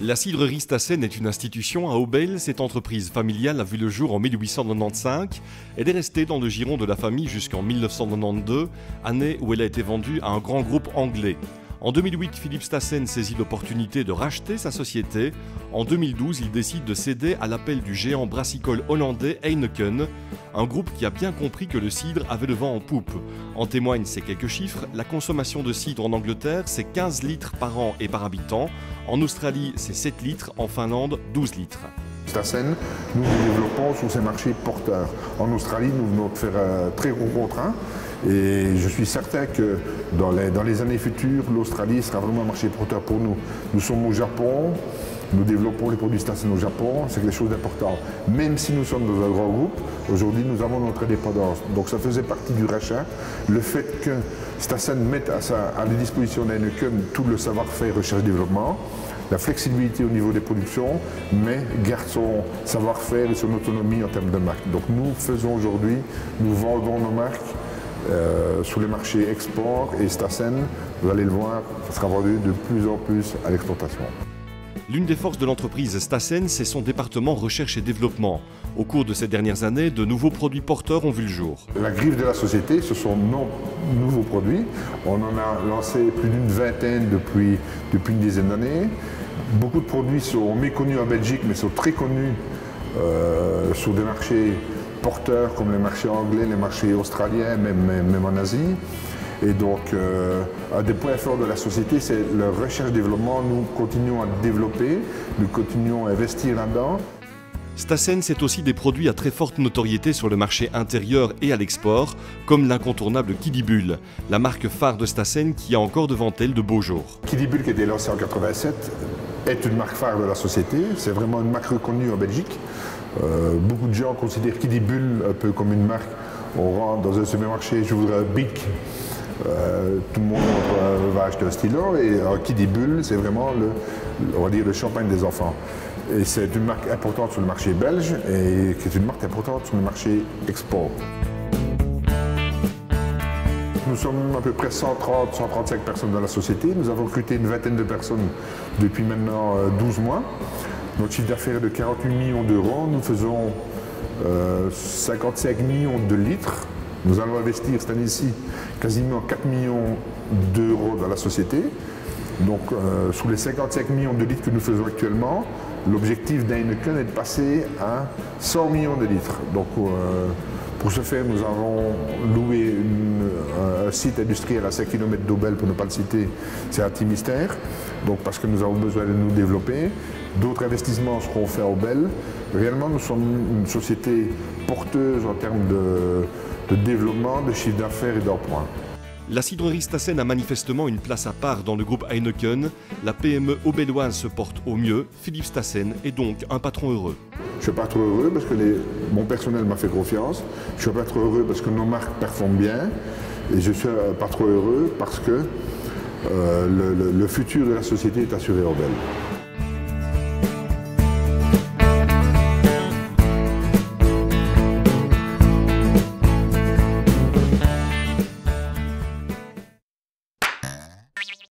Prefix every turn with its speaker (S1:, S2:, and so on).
S1: La cidrerie Stassen est une institution à Aubel. Cette entreprise familiale a vu le jour en 1895. Elle est restée dans le giron de la famille jusqu'en 1992, année où elle a été vendue à un grand groupe anglais. En 2008, Philippe Stassen saisit l'opportunité de racheter sa société. En 2012, il décide de céder à l'appel du géant brassicole hollandais Heineken, un groupe qui a bien compris que le cidre avait le vent en poupe. En témoignent ces quelques chiffres. La consommation de cidre en Angleterre, c'est 15 litres par an et par habitant. En Australie, c'est 7 litres. En Finlande, 12 litres.
S2: Stassen, nous nous développons sur ces marchés porteurs. En Australie, nous venons de faire un très gros contrat et je suis certain que dans les années futures, l'Australie sera vraiment un marché porteur pour nous. Nous sommes au Japon, nous développons les produits Stassen au Japon, c'est quelque chose d'important. Même si nous sommes dans un grand groupe, aujourd'hui nous avons notre indépendance. Donc ça faisait partie du rachat, le fait que Stassen mette à la disposition d'Heineken tout le savoir-faire recherche-développement, la flexibilité au niveau des productions, mais garde son savoir-faire et son autonomie en termes de marque. Donc nous faisons aujourd'hui, nous vendons nos marques sur les marchés export et Stassen, vous allez le voir, ça sera vendu de plus en plus à l'exportation.
S1: L'une des forces de l'entreprise Stassen, c'est son département recherche et développement. Au cours de ces dernières années, de nouveaux produits porteurs ont vu le jour.
S2: La griffe de la société, ce sont nos nouveaux produits. On en a lancé plus d'une vingtaine depuis une dizaine d'années. Beaucoup de produits sont méconnus en Belgique, mais sont très connus sur des marchés porteurs comme les marchés anglais, les marchés australiens, même en Asie. Et donc, un des points forts de la société, c'est la recherche-développement. Nous continuons à développer, nous continuons à investir là-dedans.
S1: Stassen, c'est aussi des produits à très forte notoriété sur le marché intérieur et à l'export, comme l'incontournable Kidibul, la marque phare de Stassen qui a encore devant elle de beaux jours.
S2: Kidibul, qui a été lancé en 1987, est une marque phare de la société. C'est vraiment une marque reconnue en Belgique. Beaucoup de gens considèrent Kidibul un peu comme une marque. On rentre dans un supermarché, je voudrais un Bic. Tout le monde va acheter un stylo et un Kidibul, c'est vraiment on va dire le champagne des enfants. Et c'est une marque importante sur le marché belge et qui est une marque importante sur le marché export. Nous sommes à peu près 130-135 personnes dans la société. Nous avons recruté une vingtaine de personnes depuis maintenant 12 mois. Notre chiffre d'affaires est de 48 millions d'euros. Nous faisons 55 millions de litres. Nous allons investir cette année-ci quasiment 4 millions d'euros dans la société. Donc, sur les 55 millions de litres que nous faisons actuellement, l'objectif d'Heineken est de passer à 100 millions de litres. Donc, pour ce faire, nous avons loué un site industriel à 5 km d'Aubel, pour ne pas le citer, c'est à Timistère, donc parce que nous avons besoin de nous développer. D'autres investissements seront faits à Aubel. Réellement, nous sommes une société porteuse en termes de développement, de chiffre d'affaires et d'emploi.
S1: La cidrerie Stassen a manifestement une place à part dans le groupe Heineken. La PME aubelloise se porte au mieux. Philippe Stassen est donc un patron heureux.
S2: Je suis pas trop heureux parce que mon personnel m'a fait confiance. Je suis pas trop heureux parce que nos marques performent bien. Et je suis pas trop heureux parce que le futur de la société est assuré à Aubel.